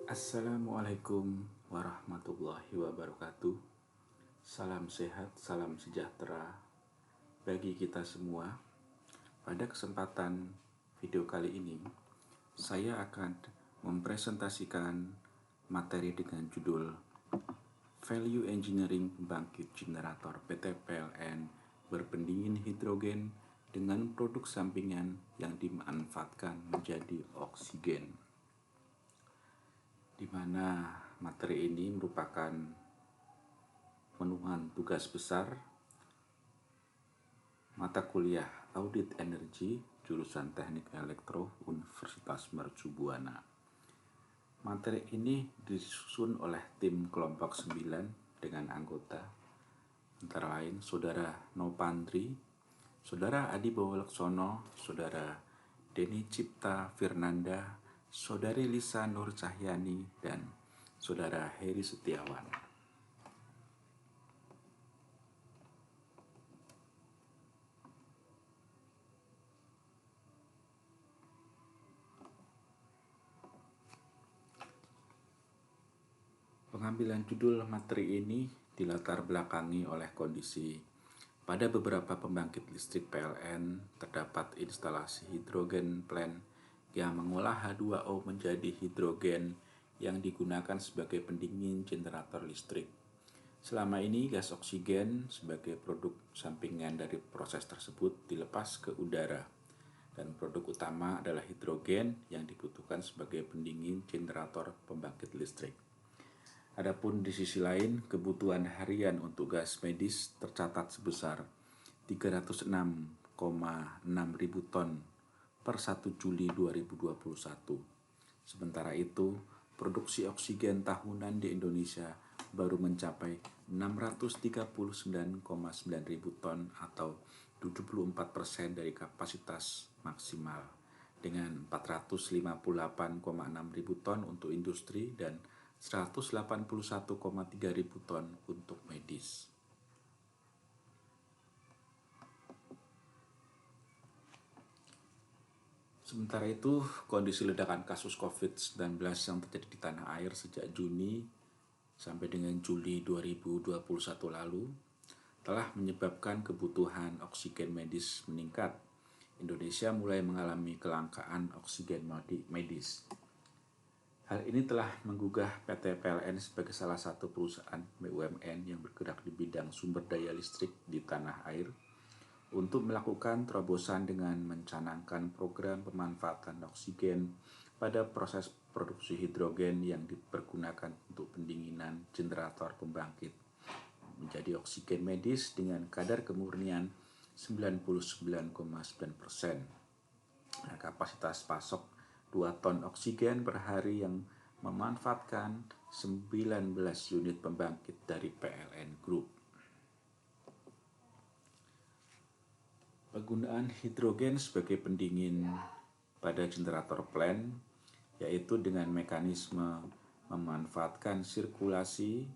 Assalamualaikum warahmatullahi wabarakatuh. Salam sehat, salam sejahtera bagi kita semua. Pada kesempatan video kali ini, saya akan mempresentasikan materi dengan judul Value Engineering Pembangkit Generator PT PLN berpendingin hidrogen dengan produk sampingan yang dimanfaatkan menjadi oksigen, di mana materi ini merupakan pemenuhan tugas besar mata kuliah Audit Energi jurusan Teknik Elektro Universitas Mercu Buana. Materi ini disusun oleh tim kelompok 9 dengan anggota antara lain Saudara Nopandri, Saudara Adi Bawalaksono, Saudara Denny Cipta Firnanda, Saudari Lisa Nur Cahyani, dan Saudara Heri Setiawan. Pengambilan judul materi ini dilatar belakangi oleh kondisi pada beberapa pembangkit listrik PLN terdapat instalasi hidrogen plant yang mengolah H2O menjadi hidrogen yang digunakan sebagai pendingin generator listrik. Selama ini gas oksigen sebagai produk sampingan dari proses tersebut dilepas ke udara, dan produk utama adalah hidrogen yang dibutuhkan sebagai pendingin generator pembangkit listrik. Adapun di sisi lain, kebutuhan harian untuk gas medis tercatat sebesar 306,6 ribu ton per 1 Juli 2021. Sementara itu, produksi oksigen tahunan di Indonesia baru mencapai 639,9 ribu ton atau 74% dari kapasitas maksimal, dengan 458,6 ribu ton untuk industri dan 181,3 ribu ton untuk medis. Sementara itu, kondisi ledakan kasus COVID-19 yang terjadi di tanah air sejak Juni sampai dengan Juli 2021 lalu telah menyebabkan kebutuhan oksigen medis meningkat. Indonesia mulai mengalami kelangkaan oksigen medis. Hal ini telah menggugah PT PLN sebagai salah satu perusahaan BUMN yang bergerak di bidang sumber daya listrik di tanah air untuk melakukan terobosan dengan mencanangkan program pemanfaatan oksigen pada proses produksi hidrogen yang dipergunakan untuk pendinginan generator pembangkit menjadi oksigen medis dengan kadar kemurnian 99,9%. Kapasitas pasok 2 ton oksigen per hari yang memanfaatkan 19 unit pembangkit dari PLN Group. Penggunaan hidrogen sebagai pendingin pada generator plant, yaitu dengan mekanisme memanfaatkan sirkulasi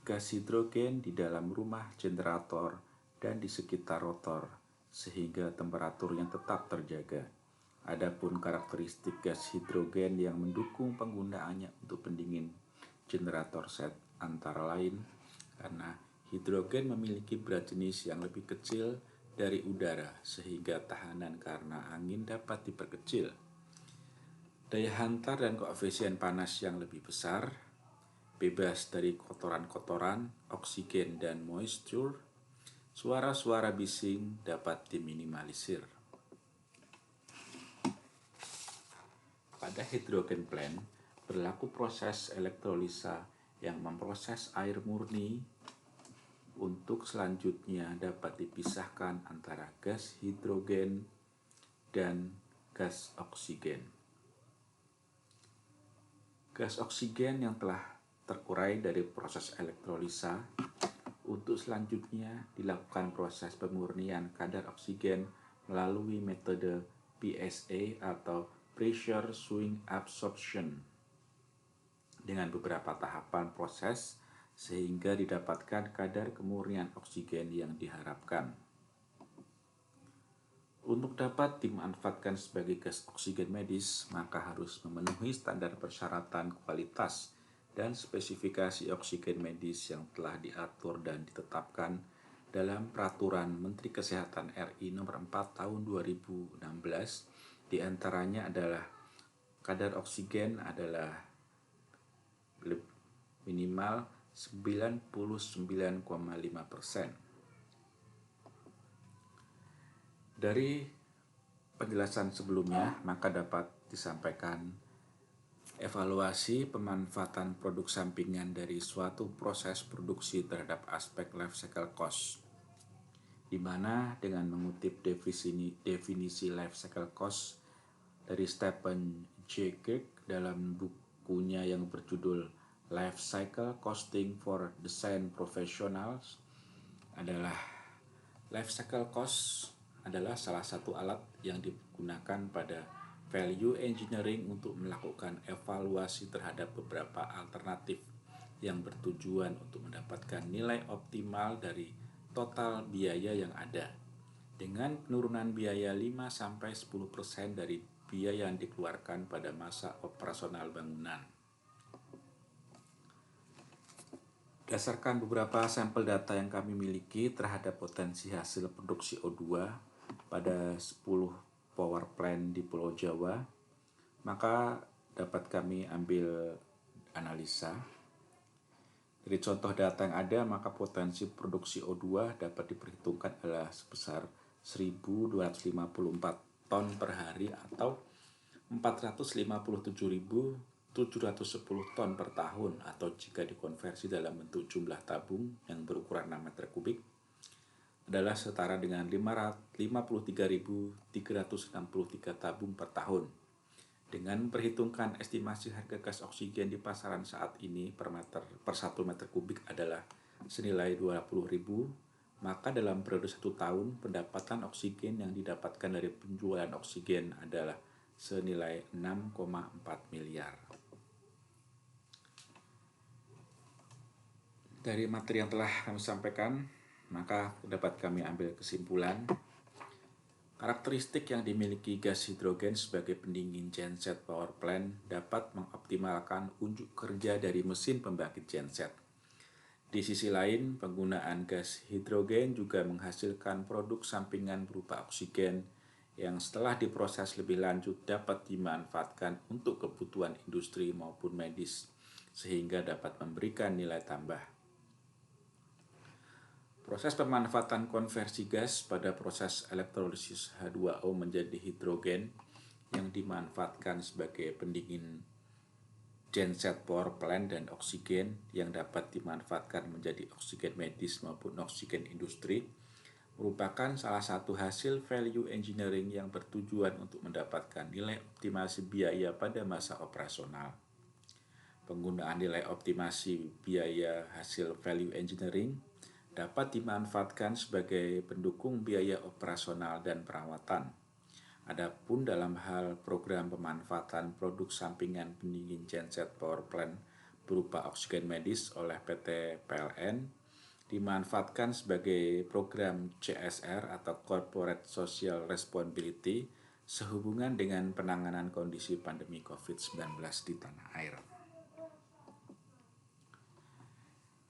gas hidrogen di dalam rumah generator dan di sekitar rotor, sehingga temperatur yang tetap terjaga. Adapun karakteristik gas hidrogen yang mendukung penggunaannya untuk pendingin generator set antara lain karena hidrogen memiliki berat jenis yang lebih kecil dari udara sehingga tahanan karena angin dapat diperkecil, daya hantar dan koefisien panas yang lebih besar, bebas dari kotoran-kotoran, oksigen dan moisture, suara-suara bising dapat diminimalisir. Pada hidrogen plant berlaku proses elektrolisa yang memproses air murni untuk selanjutnya dapat dipisahkan antara gas hidrogen dan gas oksigen. Gas oksigen yang telah terurai dari proses elektrolisa untuk selanjutnya dilakukan proses pemurnian kadar oksigen melalui metode PSA atau Pressure Swing Absorption dengan beberapa tahapan proses sehingga didapatkan kadar kemurnian oksigen yang diharapkan. Untuk dapat dimanfaatkan sebagai gas oksigen medis, maka harus memenuhi standar persyaratan kualitas dan spesifikasi oksigen medis yang telah diatur dan ditetapkan dalam Peraturan Menteri Kesehatan RI Nomor 4 Tahun 2016. Di antaranya adalah kadar oksigen adalah minimal 99,5%. Dari penjelasan sebelumnya, maka dapat disampaikan evaluasi pemanfaatan produk sampingan dari suatu proses produksi terhadap aspek life cycle cost, di mana dengan mengutip definisi life cycle cost dari Stephen J. Kirk dalam bukunya yang berjudul Life Cycle Costing for Design Professionals adalah life cycle cost adalah salah satu alat yang digunakan pada value engineering untuk melakukan evaluasi terhadap beberapa alternatif yang bertujuan untuk mendapatkan nilai optimal dari total biaya yang ada dengan penurunan biaya 5-10% dari biaya yang dikeluarkan pada masa operasional bangunan. Berdasarkan beberapa sampel data yang kami miliki terhadap potensi hasil produksi O2 pada 10 power plant di Pulau Jawa, maka dapat kami ambil analisa. Dari contoh data yang ada, maka potensi produksi O2 dapat diperhitungkan adalah sebesar 1.254 ton per hari atau 457.710 ton per tahun, atau jika dikonversi dalam bentuk jumlah tabung yang berukuran 6 meter kubik adalah setara dengan 53.363 tabung per tahun. Dengan memperhitungkan estimasi harga gas oksigen di pasaran saat ini per 1 meter kubik adalah senilai 20.000, maka dalam periode 1 tahun pendapatan oksigen yang didapatkan dari penjualan oksigen adalah senilai 6,4 miliar. Dari materi yang telah kami sampaikan, maka dapat kami ambil kesimpulan. Karakteristik yang dimiliki gas hidrogen sebagai pendingin genset power plant dapat mengoptimalkan unjuk kerja dari mesin pembangkit genset. Di sisi lain, penggunaan gas hidrogen juga menghasilkan produk sampingan berupa oksigen yang setelah diproses lebih lanjut dapat dimanfaatkan untuk kebutuhan industri maupun medis, sehingga dapat memberikan nilai tambah. Proses pemanfaatan konversi gas pada proses elektrolisis H2O menjadi hidrogen yang dimanfaatkan sebagai pendingin genset power plant dan oksigen yang dapat dimanfaatkan menjadi oksigen medis maupun oksigen industri merupakan salah satu hasil value engineering yang bertujuan untuk mendapatkan nilai optimasi biaya pada masa operasional. Penggunaan nilai optimasi biaya hasil value engineering dapat dimanfaatkan sebagai pendukung biaya operasional dan perawatan. Adapun dalam hal program pemanfaatan produk sampingan pendingin genset power plant berupa oksigen medis oleh PT PLN dimanfaatkan sebagai program CSR atau Corporate Social Responsibility sehubungan dengan penanganan kondisi pandemi COVID-19 di tanah air.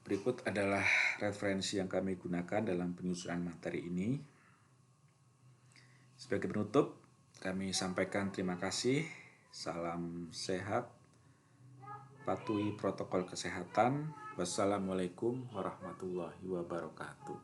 Berikut adalah referensi yang kami gunakan dalam penyusunan materi ini. Sebagai penutup, kami sampaikan terima kasih, salam sehat, patuhi protokol kesehatan. Wassalamualaikum warahmatullahi wabarakatuh.